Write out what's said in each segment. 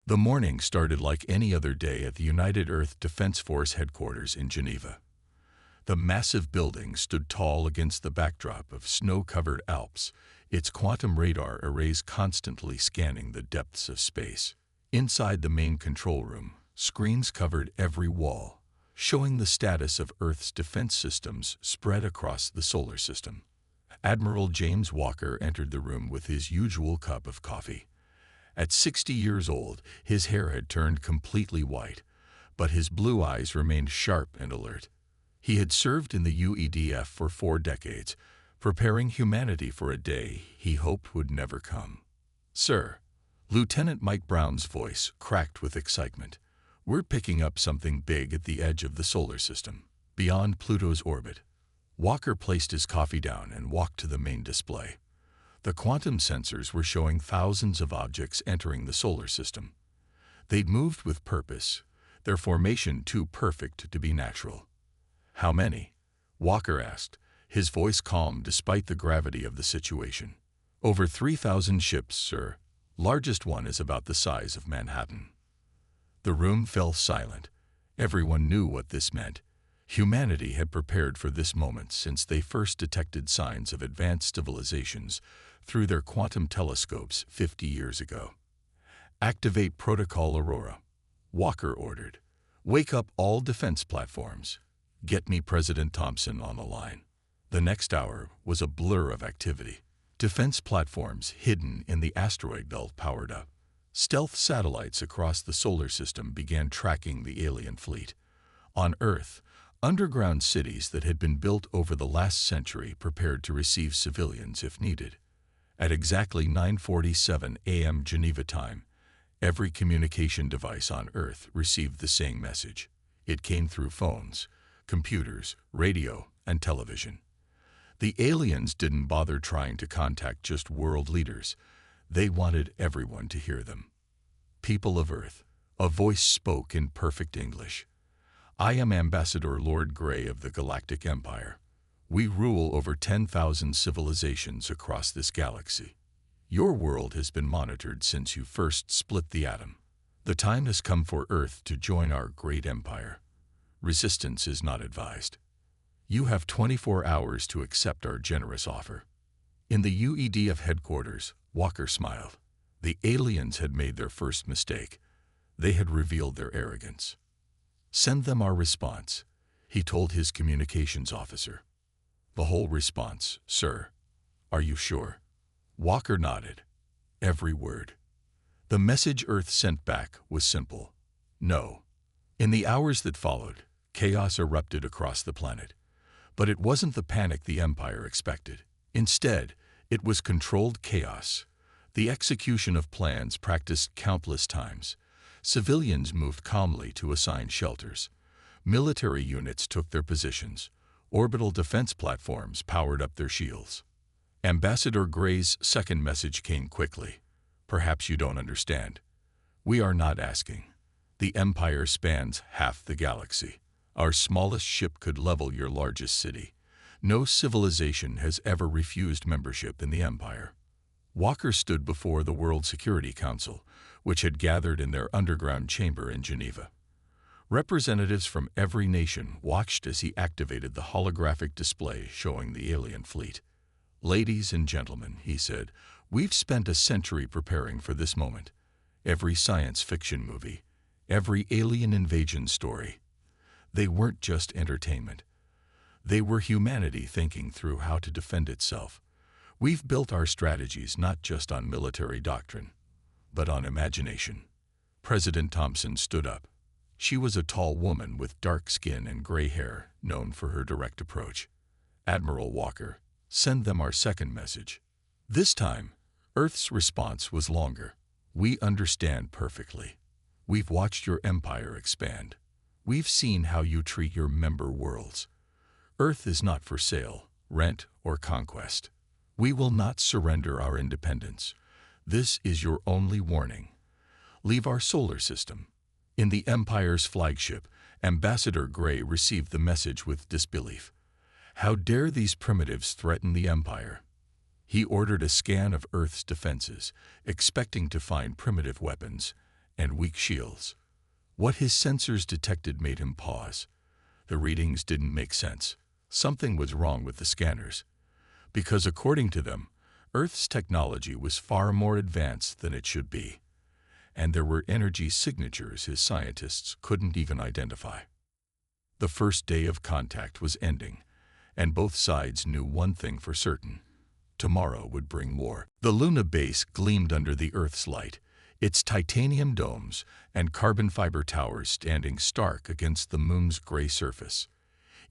The morning started like any other day at the United Earth Defense Force headquarters in Geneva. The massive building stood tall against the backdrop of snow-covered Alps, its quantum radar arrays constantly scanning the depths of space. Inside the main control room, screens covered every wall, showing the status of Earth's defense systems spread across the solar system. Admiral James Walker entered the room with his usual cup of coffee. At 60 years old, his hair had turned completely white, but his blue eyes remained sharp and alert. He had served in the UEDF for 4 decades, preparing humanity for a day he hoped would never come. "Sir," Lieutenant Mike Brown's voice cracked with excitement, "we're picking up something big at the edge of the solar system, beyond Pluto's orbit." Walker placed his coffee down and walked to the main display. The quantum sensors were showing thousands of objects entering the solar system. They'd moved with purpose, their formation too perfect to be natural. "How many?" Walker asked, his voice calm despite the gravity of the situation. "Over 3,000 ships, sir. Largest one is about the size of Manhattan." The room fell silent. Everyone knew what this meant. Humanity had prepared for this moment since they first detected signs of advanced civilizations through their quantum telescopes 50 years ago. "Activate Protocol Aurora," Walker ordered. "Wake up all defense platforms. Get me President Thompson on the line." The next hour was a blur of activity. Defense platforms hidden in the asteroid belt powered up. Stealth satellites across the solar system began tracking the alien fleet. On Earth, underground cities that had been built over the last century prepared to receive civilians if needed. At exactly 9:47 a.m. Geneva time, every communication device on Earth received the same message. It came through phones, computers, radio, and television. The aliens didn't bother trying to contact just world leaders. They wanted everyone to hear them. "People of Earth," a voice spoke in perfect English. "I am Ambassador Lord Grey of the Galactic Empire. We rule over 10,000 civilizations across this galaxy. Your world has been monitored since you first split the atom. The time has come for Earth to join our great empire. Resistance is not advised. You have 24 hours to accept our generous offer." In the UEDF headquarters, Walker smiled. The aliens had made their first mistake. They had revealed their arrogance. "Send them our response," he told his communications officer. "The whole response, sir." "Are you sure?" Walker nodded. Every word. The message Earth sent back was simple. No. In the hours that followed, chaos erupted across the planet. But it wasn't the panic the Empire expected. Instead, it was controlled chaos. The execution of plans practiced countless times. Civilians moved calmly to assigned shelters. Military units took their positions. Orbital defense platforms powered up their shields. Ambassador Gray's second message came quickly. "Perhaps you don't understand. We are not asking. The Empire spans half the galaxy. Our smallest ship could level your largest city. No civilization has ever refused membership in the Empire." Walker stood before the World Security Council, which had gathered in their underground chamber in Geneva. Representatives from every nation watched as he activated the holographic display showing the alien fleet. "Ladies and gentlemen," he said, "we've spent a century preparing for this moment. Every science fiction movie, every alien invasion story. They weren't just entertainment. They were humanity thinking through how to defend itself. We've built our strategies not just on military doctrine, but on imagination." President Thompson stood up. She was a tall woman with dark skin and gray hair, known for her direct approach. "Admiral Walker, send them our second message." This time, Earth's response was longer. "We understand perfectly. We've watched your empire expand. We've seen how you treat your member worlds. Earth is not for sale, rent, or conquest. We will not surrender our independence. This is your only warning. Leave our solar system." In the Empire's flagship, Ambassador Gray received the message with disbelief. How dare these primitives threaten the Empire? He ordered a scan of Earth's defenses, expecting to find primitive weapons, and weak shields. What his sensors detected made him pause. The readings didn't make sense. Something was wrong with the scanners. Because according to them, Earth's technology was far more advanced than it should be. And there were energy signatures his scientists couldn't even identify. The first day of contact was ending, and both sides knew one thing for certain. Tomorrow would bring more. The Luna base gleamed under the Earth's light, its titanium domes and carbon fiber towers standing stark against the moon's gray surface.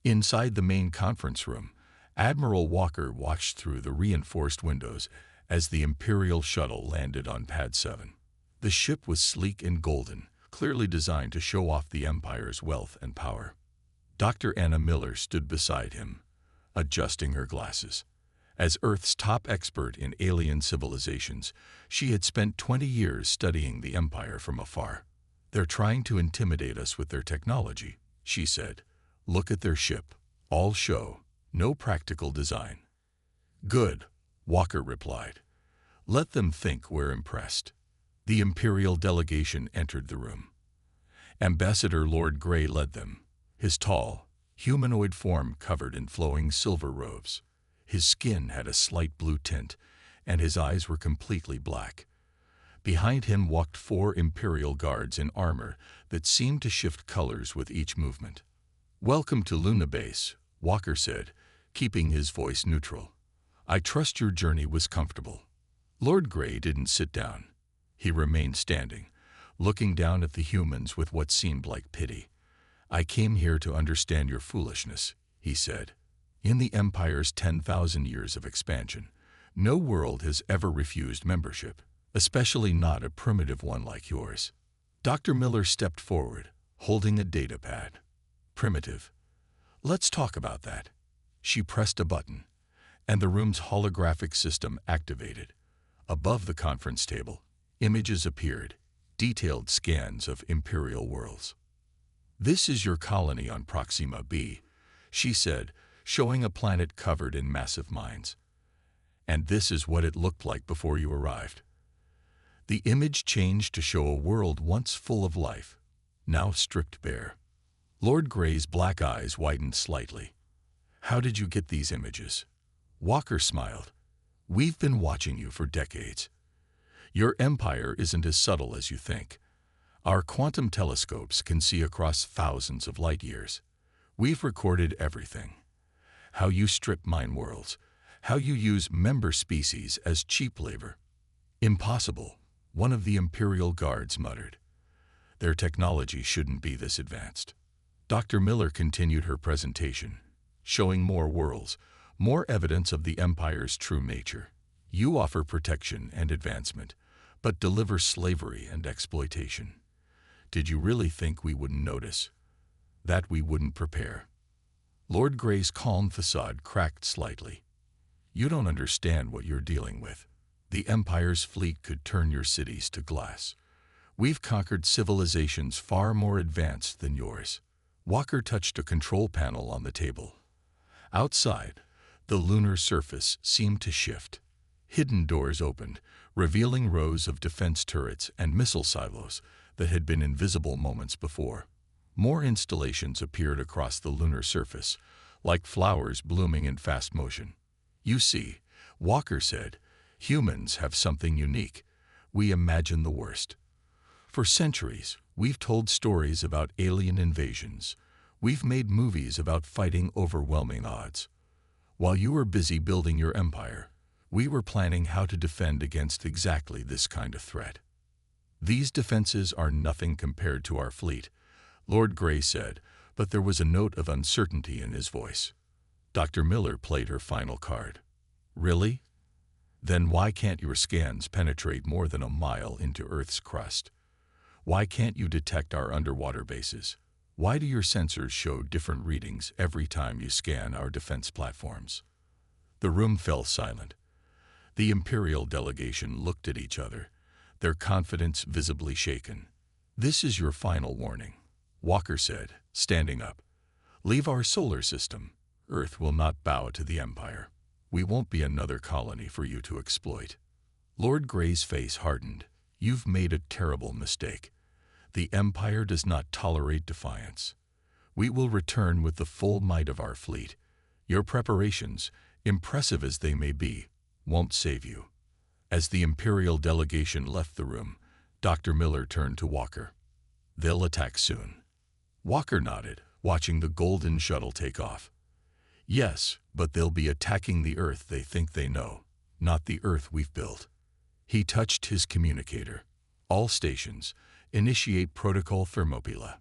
Inside the main conference room, Admiral Walker watched through the reinforced windows as the Imperial shuttle landed on Pad 7. The ship was sleek and golden, clearly designed to show off the Empire's wealth and power. Dr. Anna Miller stood beside him, adjusting her glasses. As Earth's top expert in alien civilizations, she had spent 20 years studying the Empire from afar. "They're trying to intimidate us with their technology," she said. "Look at their ship. All show, no practical design." "Good," Walker replied. "Let them think we're impressed." The Imperial delegation entered the room. Ambassador Lord Grey led them, his tall, humanoid form covered in flowing silver robes. His skin had a slight blue tint, and his eyes were completely black. Behind him walked 4 Imperial guards in armor that seemed to shift colors with each movement. "Welcome to Luna Base," Walker said, keeping his voice neutral. "I trust your journey was comfortable." Lord Grey didn't sit down. He remained standing, looking down at the humans with what seemed like pity. "I came here to understand your foolishness," he said. "In the Empire's 10,000 years of expansion, no world has ever refused membership, especially not a primitive one like yours." Dr. Miller stepped forward, holding a data pad. "Primitive. Let's talk about that." She pressed a button, and the room's holographic system activated. Above the conference table, images appeared, detailed scans of Imperial worlds. "This is your colony on Proxima B," she said, showing a planet covered in massive mines. "And this is what it looked like before you arrived." The image changed to show a world once full of life, now stripped bare. Lord Grey's black eyes widened slightly. "How did you get these images?" Walker smiled. "We've been watching you for decades. Your empire isn't as subtle as you think. Our quantum telescopes can see across thousands of light years. We've recorded everything. How you strip mine worlds, how you use member species as cheap labor." "Impossible," one of the Imperial guards muttered. "Their technology shouldn't be this advanced." Dr. Miller continued her presentation, showing more worlds, more evidence of the Empire's true nature. "You offer protection and advancement, but deliver slavery and exploitation. Did you really think we wouldn't notice? That we wouldn't prepare?" Lord Grey's calm facade cracked slightly. "You don't understand what you're dealing with. The Empire's fleet could turn your cities to glass. We've conquered civilizations far more advanced than yours." Walker touched a control panel on the table. Outside, the lunar surface seemed to shift. Hidden doors opened, revealing rows of defense turrets and missile silos that had been invisible moments before. More installations appeared across the lunar surface, like flowers blooming in fast motion. "You see," Walker said, "humans have something unique. We imagine the worst. For centuries, we've told stories about alien invasions. We've made movies about fighting overwhelming odds. While you were busy building your empire, we were planning how to defend against exactly this kind of threat. These defenses are nothing compared to our fleet," Lord Grey said, but there was a note of uncertainty in his voice. Dr. Miller played her final card. "Really? Then why can't your scans penetrate more than a mile into Earth's crust? Why can't you detect our underwater bases? Why do your sensors show different readings every time you scan our defense platforms?" The room fell silent. The Imperial delegation looked at each other, their confidence visibly shaken. "This is your final warning," Walker said, standing up. "Leave our solar system. Earth will not bow to the Empire. We won't be another colony for you to exploit." Lord Grey's face hardened. "You've made a terrible mistake. The Empire does not tolerate defiance. We will return with the full might of our fleet. Your preparations, impressive as they may be, won't save you." As the Imperial delegation left the room, Dr. Miller turned to Walker. "They'll attack soon." Walker nodded, watching the golden shuttle take off. "Yes, but they'll be attacking the Earth they think they know, not the Earth we've built." He touched his communicator. "All stations, initiate Protocol Thermopylae."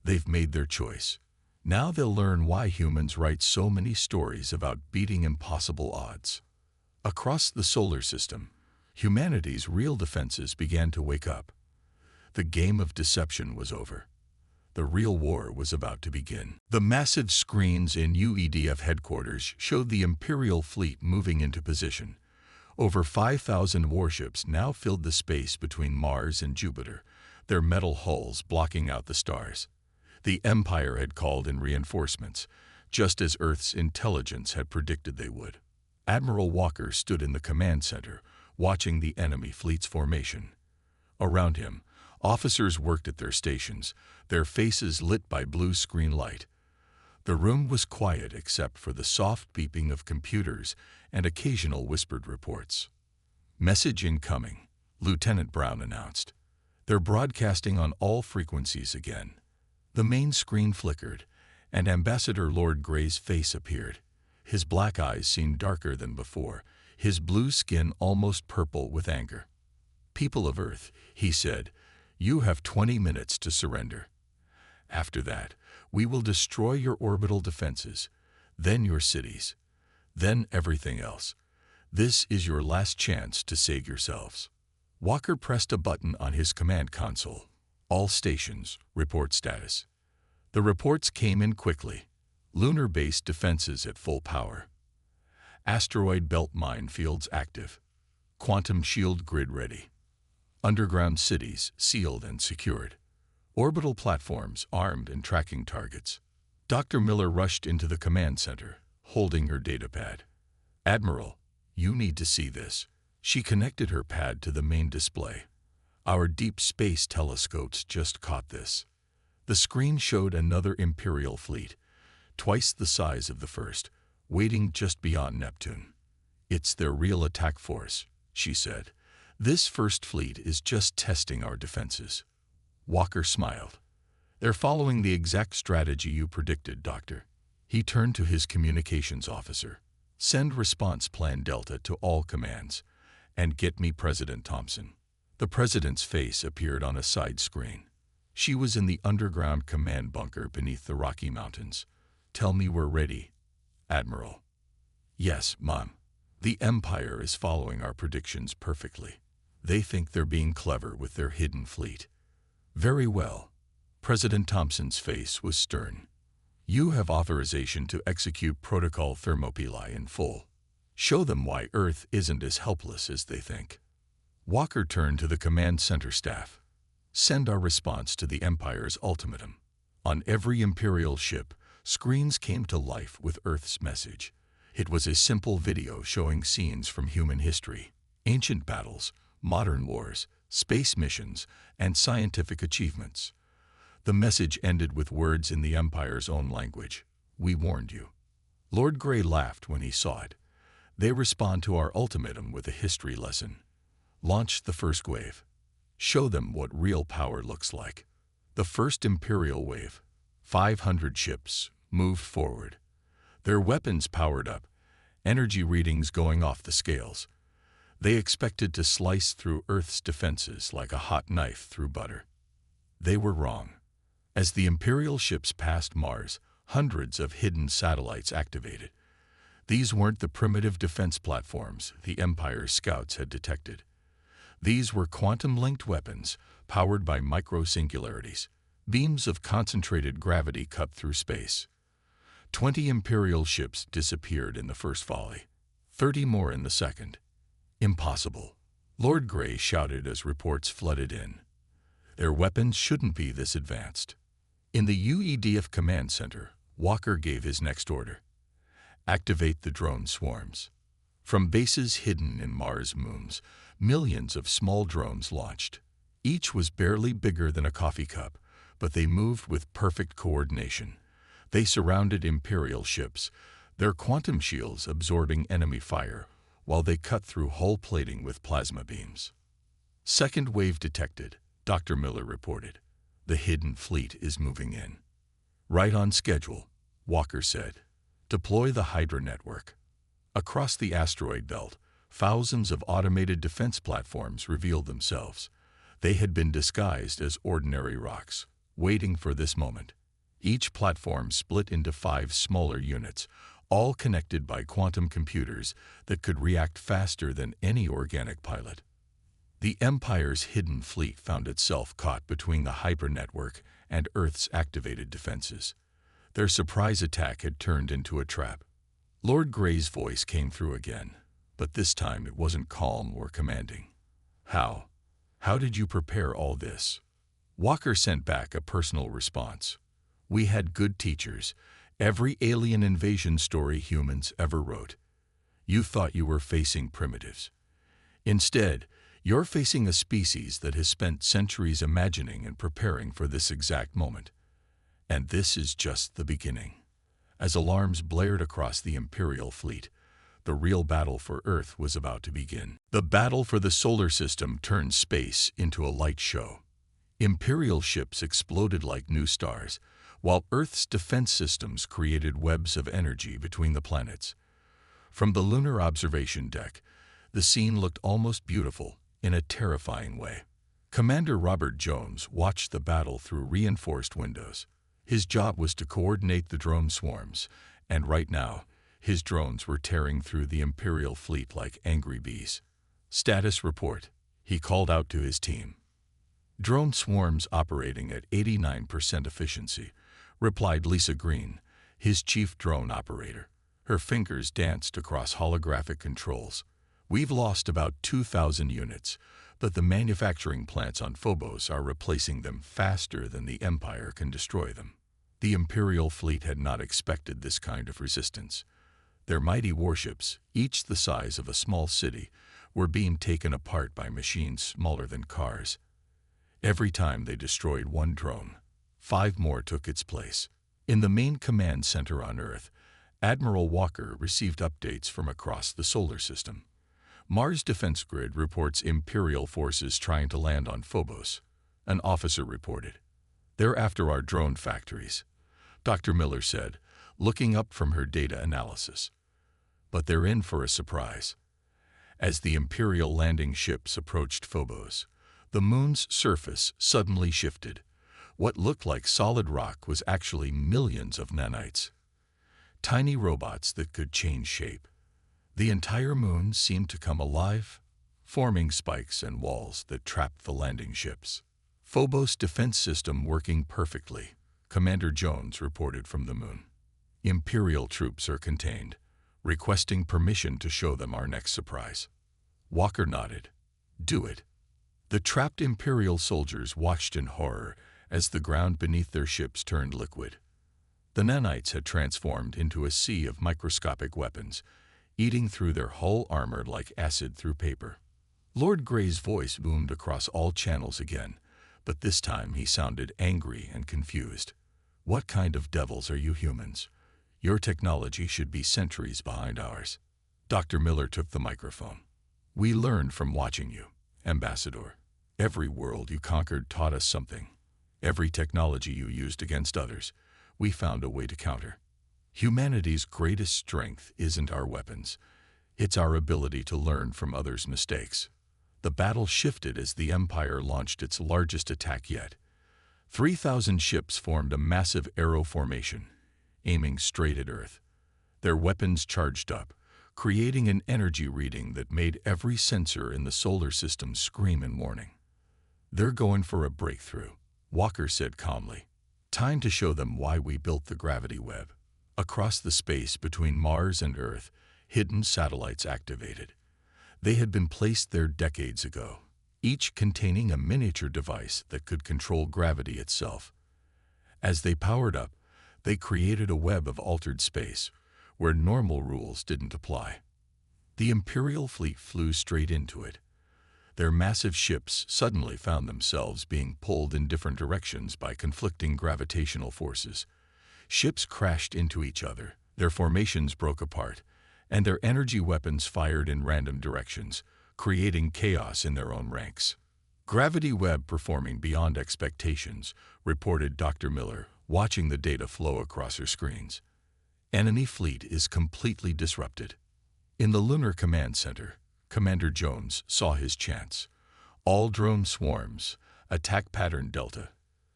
They've made their choice. Now they'll learn why humans write so many stories about beating impossible odds. Across the solar system, humanity's real defenses began to wake up. The game of deception was over. The real war was about to begin. The massive screens in UEDF headquarters showed the Imperial fleet moving into position. Over 5,000 warships now filled the space between Mars and Jupiter, their metal hulls blocking out the stars. The Empire had called in reinforcements, just as Earth's intelligence had predicted they would. Admiral Walker stood in the command center, watching the enemy fleet's formation. Around him, officers worked at their stations, their faces lit by blue screen light. The room was quiet except for the soft beeping of computers and occasional whispered reports. "Message incoming," Lieutenant Brown announced. "They're broadcasting on all frequencies again." The main screen flickered, and Ambassador Lord Grey's face appeared. His black eyes seemed darker than before, his blue skin almost purple with anger. "People of Earth," he said, "you have 20 minutes to surrender. After that, we will destroy your orbital defenses, then your cities, then everything else. This is your last chance to save yourselves." Walker pressed a button on his command console. "All stations, report status." The reports came in quickly. Lunar-based defenses at full power. Asteroid belt minefields active. Quantum shield grid ready. Underground cities sealed and secured. Orbital platforms armed and tracking targets. Dr. Miller rushed into the command center, holding her datapad. "Admiral, you need to see this." She connected her pad to the main display. "Our deep space telescopes just caught this." The screen showed another Imperial fleet, twice the size of the first, waiting just beyond Neptune. "It's their real attack force," she said. "This first fleet is just testing our defenses." Walker smiled. "They're following the exact strategy you predicted, Doctor." He turned to his communications officer. "Send response plan Delta to all commands, and get me President Thompson." The President's face appeared on a side screen. She was in the underground command bunker beneath the Rocky Mountains. "Tell me we're ready, Admiral." "Yes, Mom. The Empire is following our predictions perfectly. They think they're being clever with their hidden fleet." "Very well." President Thompson's face was stern. "You have authorization to execute Protocol Thermopylae in full. Show them why Earth isn't as helpless as they think." Walker turned to the command center staff. "Send our response to the Empire's ultimatum." On every Imperial ship, screens came to life with Earth's message. It was a simple video showing scenes from human history, ancient battles, modern wars, space missions, and scientific achievements. The message ended with words in the Empire's own language. "We warned you." Lord Grey laughed when he saw it. "They respond to our ultimatum with a history lesson. Launch the first wave. Show them what real power looks like." The first Imperial wave, 500 ships, moved forward. Their weapons powered up, energy readings going off the scales. They expected to slice through Earth's defenses like a hot knife through butter. They were wrong. As the Imperial ships passed Mars, hundreds of hidden satellites activated. These weren't the primitive defense platforms the Empire's scouts had detected. These were quantum-linked weapons powered by micro-singularities. Beams of concentrated gravity cut through space. 20 Imperial ships disappeared in the first volley, 30 more in the second. "Impossible," Lord Grey shouted as reports flooded in. "Their weapons shouldn't be this advanced." In the UEDF command center, Walker gave his next order. "Activate the drone swarms." From bases hidden in Mars' moons, millions of small drones launched. Each was barely bigger than a coffee cup, but they moved with perfect coordination. They surrounded Imperial ships, their quantum shields absorbing enemy fire, while they cut through hull plating with plasma beams. Second wave detected, Dr. Miller reported. The hidden fleet is moving in. Right on schedule, Walker said. Deploy the Hydra network. Across the asteroid belt, thousands of automated defense platforms revealed themselves. They had been disguised as ordinary rocks, waiting for this moment. Each platform split into 5 smaller units, all connected by quantum computers that could react faster than any organic pilot. The Empire's hidden fleet found itself caught between the Hydra network and Earth's activated defenses. Their surprise attack had turned into a trap. Lord Grey's voice came through again, but this time it wasn't calm or commanding. How? How did you prepare all this? Walker sent back a personal response. We had good teachers, every alien invasion story humans ever wrote. You thought you were facing primitives. Instead, you're facing a species that has spent centuries imagining and preparing for this exact moment. And this is just the beginning. As alarms blared across the Imperial fleet, the real battle for Earth was about to begin. The battle for the solar system turned space into a light show. Imperial ships exploded like new stars, while Earth's defense systems created webs of energy between the planets. From the lunar observation deck, the scene looked almost beautiful in a terrifying way. Commander Robert Jones watched the battle through reinforced windows. His job was to coordinate the drone swarms, and right now, his drones were tearing through the Imperial fleet like angry bees. Status report, he called out to his team. Drone swarms operating at 89% efficiency, replied Lisa Green, his chief drone operator. Her fingers danced across holographic controls. We've lost about 2,000 units, but the manufacturing plants on Phobos are replacing them faster than the Empire can destroy them. The Imperial fleet had not expected this kind of resistance. Their mighty warships, each the size of a small city, were being taken apart by machines smaller than cars. Every time they destroyed one drone, 5 more took its place. In the main command center on Earth, Admiral Walker received updates from across the solar system. Mars Defense Grid reports Imperial forces trying to land on Phobos. An officer reported. They're after our drone factories, Dr. Miller said, looking up from her data analysis. But they're in for a surprise. As the Imperial landing ships approached Phobos, the moon's surface suddenly shifted. What looked like solid rock was actually millions of nanites. Tiny robots that could change shape. The entire moon seemed to come alive, forming spikes and walls that trapped the landing ships. Phobos defense system working perfectly, Commander Jones reported from the moon. Imperial troops are contained, requesting permission to show them our next surprise. Walker nodded. Do it. The trapped Imperial soldiers watched in horror as the ground beneath their ships turned liquid. The nanites had transformed into a sea of microscopic weapons, eating through their hull armor like acid through paper. Lord Grey's voice boomed across all channels again, but this time he sounded angry and confused. What kind of devils are you humans? Your technology should be centuries behind ours. Dr. Miller took the microphone. We learned from watching you, Ambassador. Every world you conquered taught us something. Every technology you used against others, we found a way to counter. Humanity's greatest strength isn't our weapons. It's our ability to learn from others' mistakes. The battle shifted as the Empire launched its largest attack yet. 3,000 ships formed a massive arrow formation, aiming straight at Earth. Their weapons charged up, creating an energy reading that made every sensor in the solar system scream in warning. They're going for a breakthrough, Walker said calmly. Time to show them why we built the gravity web. Across the space between Mars and Earth, hidden satellites activated. They had been placed there decades ago, each containing a miniature device that could control gravity itself. As they powered up, they created a web of altered space, where normal rules didn't apply. The Imperial fleet flew straight into it. Their massive ships suddenly found themselves being pulled in different directions by conflicting gravitational forces. Ships crashed into each other, their formations broke apart, and their energy weapons fired in random directions, creating chaos in their own ranks. "Gravity web performing beyond expectations," reported Dr. Miller, watching the data flow across her screens. "Enemy fleet is completely disrupted." In the Lunar Command Center, Commander Jones saw his chance. "All drone swarms, attack pattern Delta.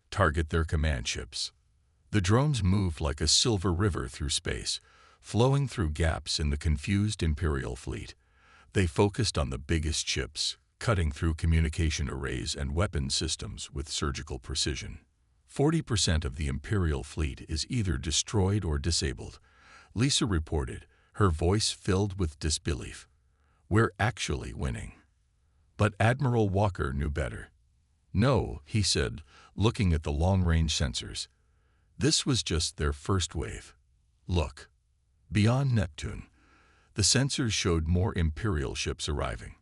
Target their command ships." The drones moved like a silver river through space, flowing through gaps in the confused Imperial fleet. They focused on the biggest ships, cutting through communication arrays and weapon systems with surgical precision. 40% of the Imperial fleet is either destroyed or disabled, Lisa reported, her voice filled with disbelief. "We're actually winning." But Admiral Walker knew better. "No," he said, looking at the long-range sensors. "This was just their first wave. Look." Beyond Neptune, the sensors showed more Imperial ships arriving.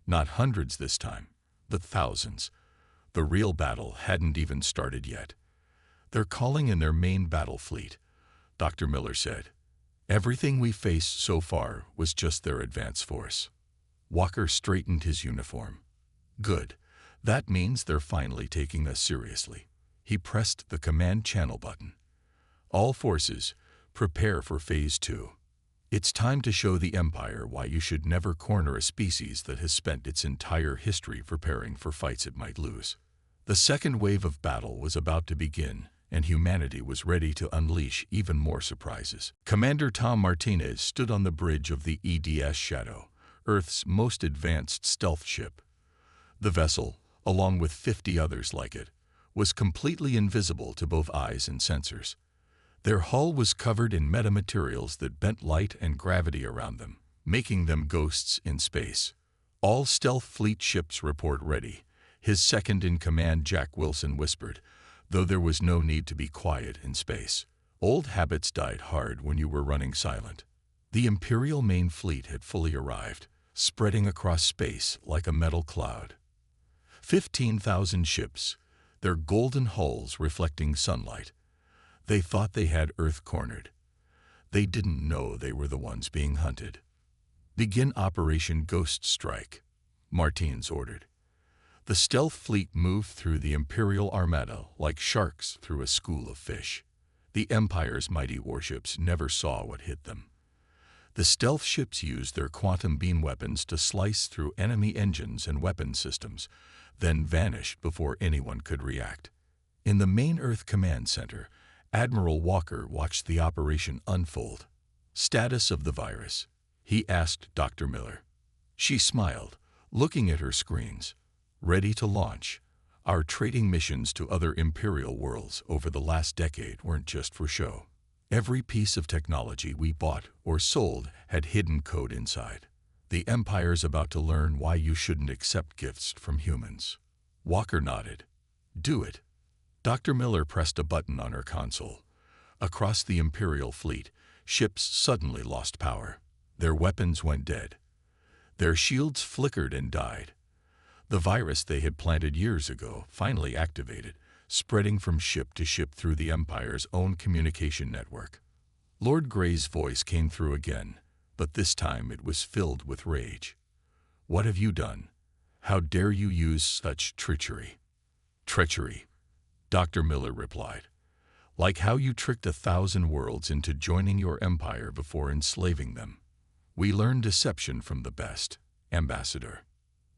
Not hundreds this time, but thousands. The real battle hadn't even started yet. "They're calling in their main battle fleet," Dr. Miller said. "Everything we faced so far was just their advance force." Walker straightened his uniform. "Good. That means they're finally taking us seriously." He pressed the command channel button. "All forces, prepare for Phase 2. It's time to show the Empire why you should never corner a species that has spent its entire history preparing for fights it might lose." The second wave of battle was about to begin, and humanity was ready to unleash even more surprises. Commander Tom Martinez stood on the bridge of the EDS Shadow, Earth's most advanced stealth ship. The vessel, along with 50 others like it, was completely invisible to both eyes and sensors. Their hull was covered in metamaterials that bent light and gravity around them, making them ghosts in space. "All stealth fleet ships report ready," his second-in-command Jack Wilson whispered, though there was no need to be quiet in space. Old habits died hard when you were running silent. The Imperial main fleet had fully arrived, spreading across space like a metal cloud. 15,000 ships, their golden hulls reflecting sunlight. They thought they had Earth cornered. They didn't know they were the ones being hunted. "Begin Operation Ghost Strike," Martins ordered. The stealth fleet moved through the Imperial Armada like sharks through a school of fish. The Empire's mighty warships never saw what hit them. The stealth ships used their quantum beam weapons to slice through enemy engines and weapon systems, then vanished before anyone could react. In the main Earth Command Center, Admiral Walker watched the operation unfold. "Status of the virus?" he asked Dr. Miller. She smiled, looking at her screens. "Ready to launch." Our trading missions to other Imperial worlds over the last decade weren't just for show. Every piece of technology we bought or sold had hidden code inside. The Empire's about to learn why you shouldn't accept gifts from humans. Walker nodded. "Do it." Dr. Miller pressed a button on her console. Across the Imperial fleet, ships suddenly lost power. Their weapons went dead. Their shields flickered and died. The virus they had planted years ago finally activated, spreading from ship to ship through the Empire's own communication network. Lord Grey's voice came through again, but this time it was filled with rage. "What have you done? How dare you use such treachery?" "Treachery," Dr. Miller replied. "Like how you tricked 1,000 worlds into joining your empire before enslaving them. We learned deception from the best, Ambassador."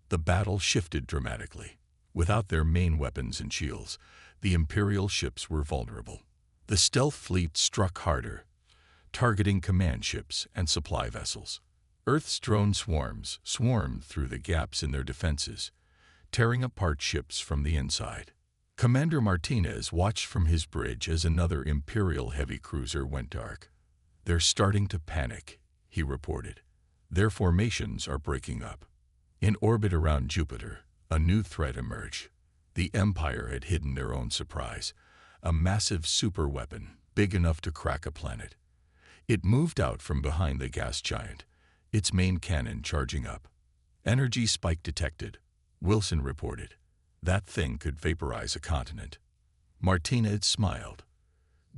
The battle shifted dramatically. Without their main weapons and shields, the Imperial ships were vulnerable. The stealth fleet struck harder, targeting command ships and supply vessels. Earth's drone swarms swarmed through the gaps in their defenses, tearing apart ships from the inside. Commander Martinez watched from his bridge as another Imperial heavy cruiser went dark. "They're starting to panic," he reported. "Their formations are breaking up." In orbit around Jupiter, a new threat emerged. The Empire had hidden their own surprise, a massive superweapon big enough to crack a planet. It moved out from behind the gas giant, its main cannon charging up. "Energy spike detected," Wilson reported. That thing could vaporize a continent. Martinez smiled.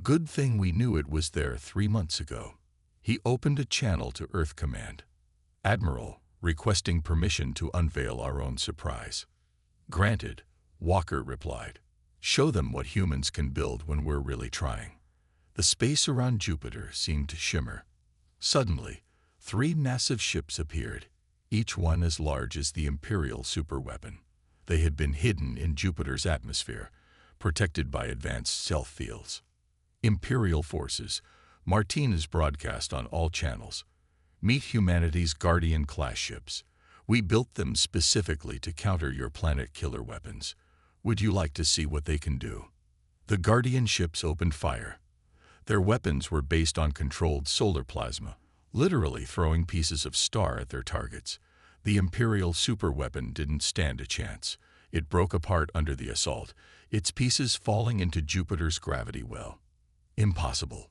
Good thing we knew it was there 3 months ago. He opened a channel to Earth Command. Admiral, requesting permission to unveil our own surprise. Granted, Walker replied. Show them what humans can build when we're really trying. The space around Jupiter seemed to shimmer. Suddenly, 3 massive ships appeared, each one as large as the Imperial superweapon. They had been hidden in Jupiter's atmosphere, protected by advanced stealth fields. Imperial forces, Martinez broadcast on all channels. Meet humanity's Guardian-class ships. We built them specifically to counter your planet killer weapons. Would you like to see what they can do? The Guardian ships opened fire. Their weapons were based on controlled solar plasma, literally throwing pieces of star at their targets. The Imperial superweapon didn't stand a chance. It broke apart under the assault, its pieces falling into Jupiter's gravity well. Impossible.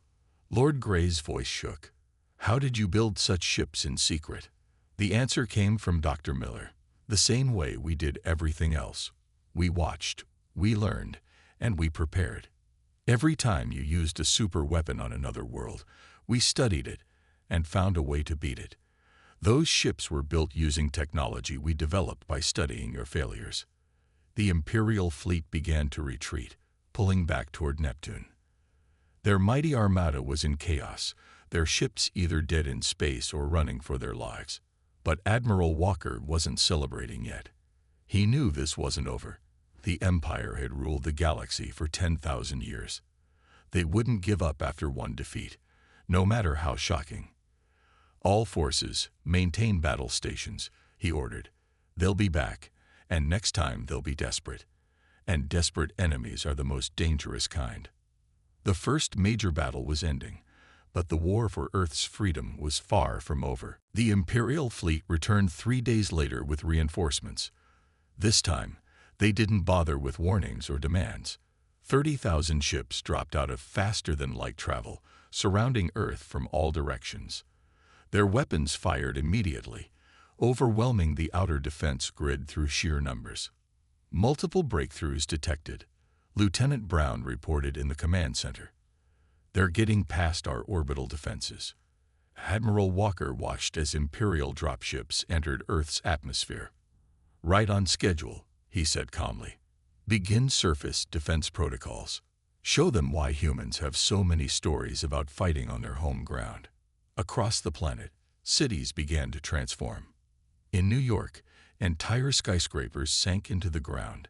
Lord Grey's voice shook. How did you build such ships in secret? The answer came from Dr. Miller. The same way we did everything else. We watched, we learned, and we prepared. Every time you used a super weapon on another world, we studied it and found a way to beat it. Those ships were built using technology we developed by studying your failures. The Imperial fleet began to retreat, pulling back toward Neptune. Their mighty armada was in chaos, their ships either dead in space or running for their lives. But Admiral Walker wasn't celebrating yet. He knew this wasn't over. The Empire had ruled the galaxy for 10,000 years. They wouldn't give up after one defeat, no matter how shocking. All forces, maintain battle stations, he ordered. They'll be back, and next time they'll be desperate. And desperate enemies are the most dangerous kind. The first major battle was ending, but the war for Earth's freedom was far from over. The Imperial fleet returned 3 days later with reinforcements. This time, they didn't bother with warnings or demands. 30,000 ships dropped out of faster-than-light travel, surrounding Earth from all directions. Their weapons fired immediately, overwhelming the outer defense grid through sheer numbers. Multiple breakthroughs detected. Lieutenant Brown reported in the command center. They're getting past our orbital defenses. Admiral Walker watched as Imperial dropships entered Earth's atmosphere. Right on schedule, he said calmly. Begin surface defense protocols. Show them why humans have so many stories about fighting on their home ground. Across the planet, cities began to transform. In New York, entire skyscrapers sank into the ground,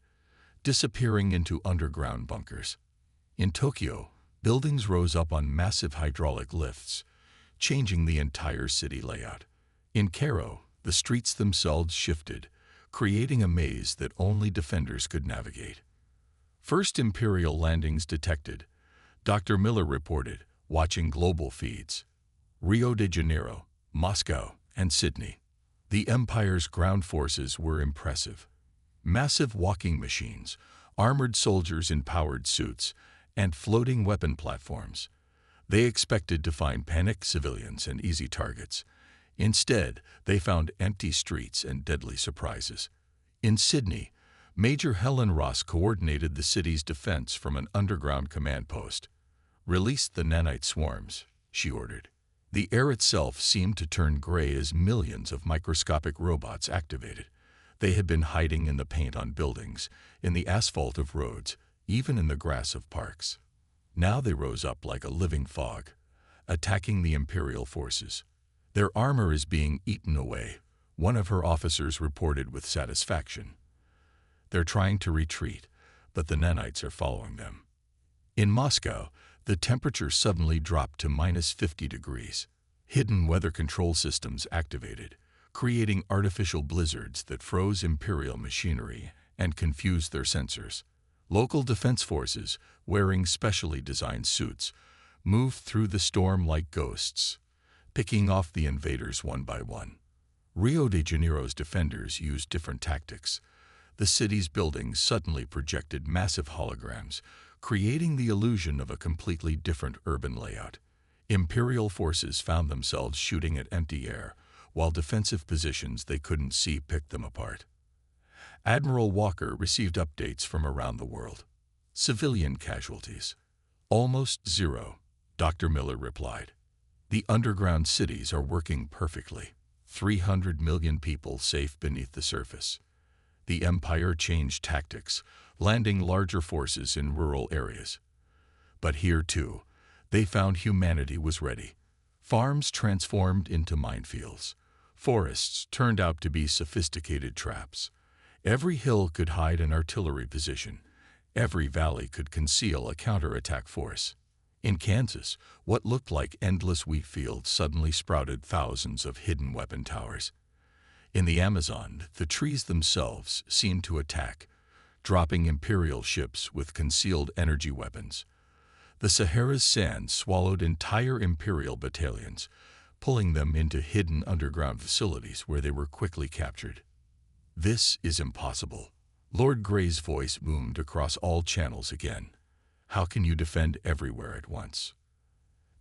disappearing into underground bunkers. In Tokyo, buildings rose up on massive hydraulic lifts, changing the entire city layout. In Cairo, the streets themselves shifted, creating a maze that only defenders could navigate. First Imperial landings detected, Dr. Miller reported, watching global feeds. Rio de Janeiro, Moscow, and Sydney. The Empire's ground forces were impressive. Massive walking machines, armored soldiers in powered suits, and floating weapon platforms. They expected to find panicked civilians and easy targets. Instead, they found empty streets and deadly surprises. In Sydney, Major Helen Ross coordinated the city's defense from an underground command post. Release the nanite swarms, she ordered. The air itself seemed to turn gray as millions of microscopic robots activated. They had been hiding in the paint on buildings, in the asphalt of roads, even in the grass of parks. Now they rose up like a living fog, attacking the Imperial forces. Their armor is being eaten away, one of her officers reported with satisfaction. They're trying to retreat, but the nanites are following them. In Moscow, the temperature suddenly dropped to -50 degrees. Hidden weather control systems activated, creating artificial blizzards that froze Imperial machinery and confused their sensors. Local defense forces, wearing specially designed suits, moved through the storm like ghosts, picking off the invaders one by one. Rio de Janeiro's defenders used different tactics. The city's buildings suddenly projected massive holograms, creating the illusion of a completely different urban layout. Imperial forces found themselves shooting at empty air, while defensive positions they couldn't see picked them apart. Admiral Walker received updates from around the world. Civilian casualties. Almost zero, Dr. Miller replied. The underground cities are working perfectly. 300 million people safe beneath the surface. The Empire changed tactics, landing larger forces in rural areas. But here, too, they found humanity was ready. Farms transformed into minefields. Forests turned out to be sophisticated traps. Every hill could hide an artillery position. Every valley could conceal a counterattack force. In Kansas, what looked like endless wheat fields suddenly sprouted thousands of hidden weapon towers. In the Amazon, the trees themselves seemed to attack, dropping Imperial ships with concealed energy weapons. The Sahara's sand swallowed entire Imperial battalions, pulling them into hidden underground facilities where they were quickly captured. This is impossible. Lord Grey's voice boomed across all channels again. How can you defend everywhere at once?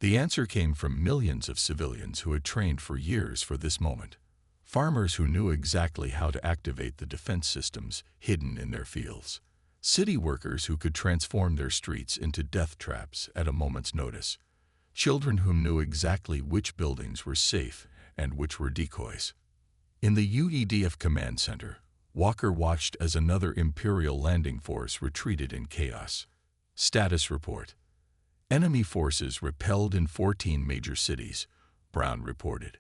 The answer came from millions of civilians who had trained for years for this moment. Farmers who knew exactly how to activate the defense systems hidden in their fields. City workers who could transform their streets into death traps at a moment's notice. Children who knew exactly which buildings were safe and which were decoys. In the UEDF command center, Walker watched as another Imperial landing force retreated in chaos. Status report. Enemy forces repelled in 14 major cities, Brown reported.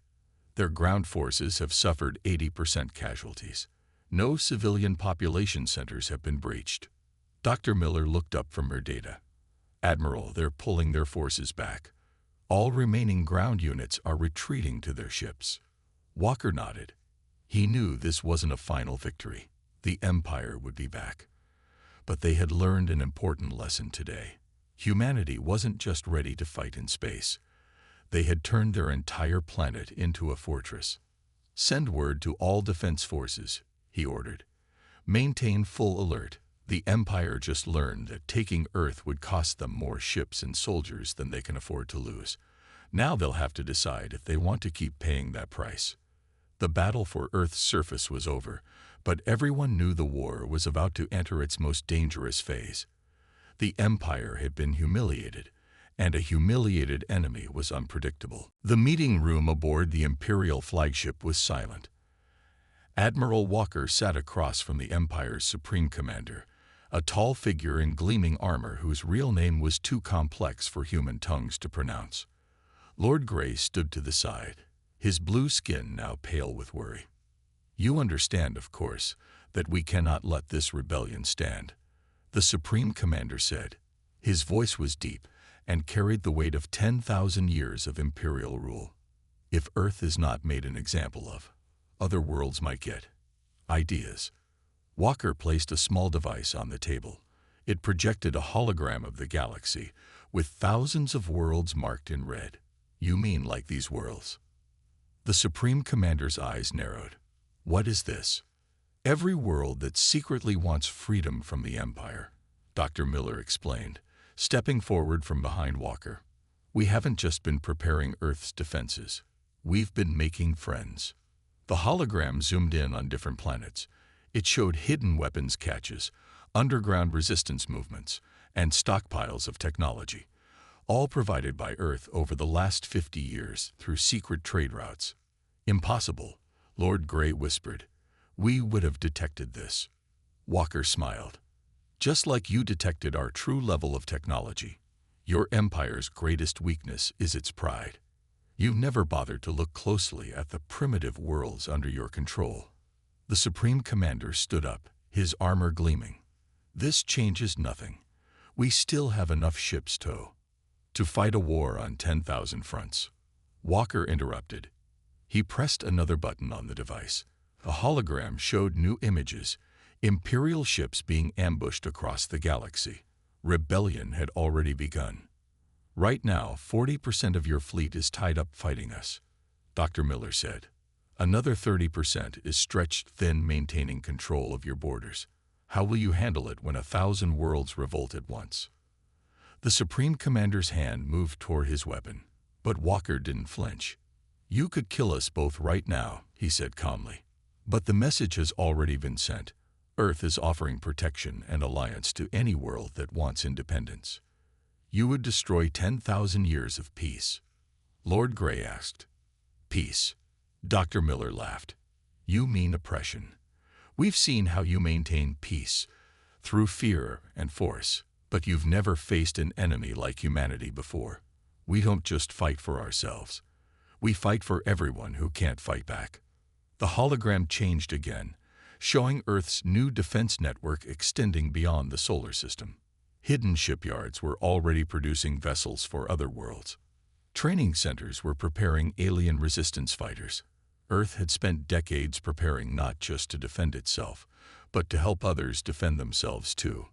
Their ground forces have suffered 80% casualties. No civilian population centers have been breached. Dr. Miller looked up from her data. Admiral, they're pulling their forces back. All remaining ground units are retreating to their ships. Walker nodded. He knew this wasn't a final victory. The Empire would be back. But they had learned an important lesson today. Humanity wasn't just ready to fight in space. They had turned their entire planet into a fortress. Send word to all defense forces, he ordered. Maintain full alert. The Empire just learned that taking Earth would cost them more ships and soldiers than they can afford to lose. Now they'll have to decide if they want to keep paying that price. The battle for Earth's surface was over, but everyone knew the war was about to enter its most dangerous phase. The Empire had been humiliated, and a humiliated enemy was unpredictable. The meeting room aboard the Imperial flagship was silent. Admiral Walker sat across from the Empire's Supreme Commander, a tall figure in gleaming armor whose real name was too complex for human tongues to pronounce. Lord Grey stood to the side, his blue skin now pale with worry. You understand, of course, that we cannot let this rebellion stand, the Supreme Commander said. His voice was deep and carried the weight of 10,000 years of Imperial rule. If Earth is not made an example of, other worlds might get ideas. Walker placed a small device on the table. It projected a hologram of the galaxy, with thousands of worlds marked in red. You mean like these worlds? The Supreme Commander's eyes narrowed. What is this? Every world that secretly wants freedom from the Empire, Dr. Miller explained, stepping forward from behind Walker. We haven't just been preparing Earth's defenses. We've been making friends. The hologram zoomed in on different planets. It showed hidden weapons caches, underground resistance movements, and stockpiles of technology, all provided by Earth over the last 50 years through secret trade routes. Impossible, Lord Grey whispered. We would have detected this. Walker smiled. Just like you detected our true level of technology. Your Empire's greatest weakness is its pride. You've never bothered to look closely at the primitive worlds under your control. The Supreme Commander stood up, his armor gleaming. This changes nothing. We still have enough ships to fight a war on 10,000 fronts. Walker interrupted. He pressed another button on the device. A hologram showed new images, Imperial ships being ambushed across the galaxy. Rebellion had already begun. Right now, 40% of your fleet is tied up fighting us, Dr. Miller said. Another 30% is stretched thin maintaining control of your borders. How will you handle it when 1,000 worlds revolt at once? The Supreme Commander's hand moved toward his weapon, but Walker didn't flinch. You could kill us both right now, he said calmly. But the message has already been sent. Earth is offering protection and alliance to any world that wants independence. You would destroy 10,000 years of peace. Lord Grey asked. Peace. Dr. Miller laughed. You mean oppression. We've seen how you maintain peace, through fear and force, but you've never faced an enemy like humanity before. We don't just fight for ourselves. We fight for everyone who can't fight back. The hologram changed again, showing Earth's new defense network extending beyond the solar system. Hidden shipyards were already producing vessels for other worlds. Training centers were preparing alien resistance fighters. Earth had spent decades preparing not just to defend itself, but to help others defend themselves too.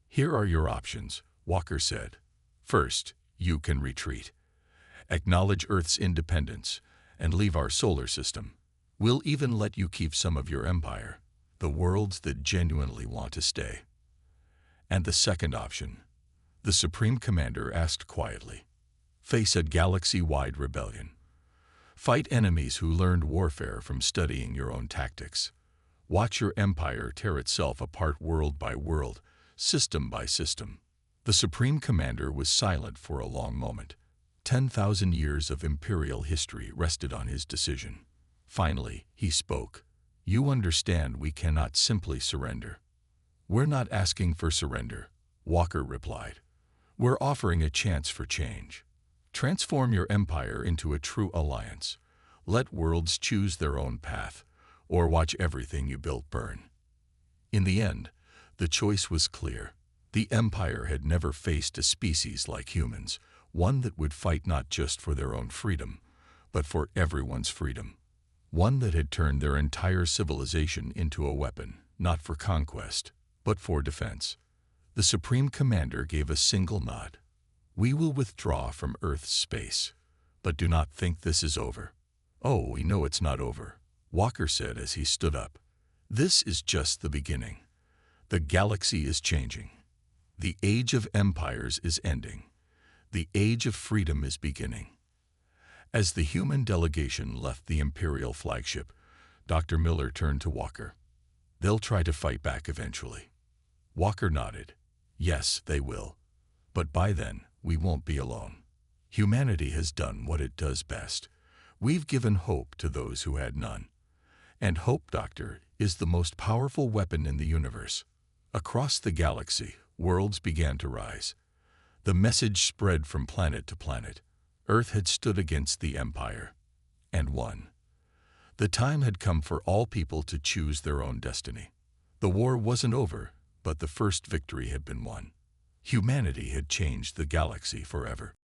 Here are your options, Walker said. First, you can retreat. Acknowledge Earth's independence and leave our solar system. We'll even let you keep some of your empire, the worlds that genuinely want to stay. And the second option, the Supreme Commander asked quietly. Face a galaxy-wide rebellion. Fight enemies who learned warfare from studying your own tactics. Watch your empire tear itself apart world by world, system by system. The Supreme Commander was silent for a long moment. 10,000 years of imperial history rested on his decision. Finally, he spoke. You understand we cannot simply surrender. We're not asking for surrender, Walker replied. We're offering a chance for change. Transform your empire into a true alliance. Let worlds choose their own path, or watch everything you built burn. In the end, the choice was clear. The empire had never faced a species like humans, one that would fight not just for their own freedom, but for everyone's freedom. One that had turned their entire civilization into a weapon, not for conquest, but for defense. The Supreme Commander gave a single nod. We will withdraw from Earth's space, but do not think this is over. Oh, we know it's not over, Walker said as he stood up. This is just the beginning. The galaxy is changing. The age of empires is ending. The age of freedom is beginning. As the human delegation left the Imperial flagship, Dr. Miller turned to Walker. They'll try to fight back eventually. Walker nodded. Yes, they will. But by then, we won't be alone. Humanity has done what it does best. We've given hope to those who had none. And hope, Doctor, is the most powerful weapon in the universe. Across the galaxy, worlds began to rise. The message spread from planet to planet. Earth had stood against the Empire, and won. The time had come for all people to choose their own destiny. The war wasn't over, but the first victory had been won. Humanity had changed the galaxy forever.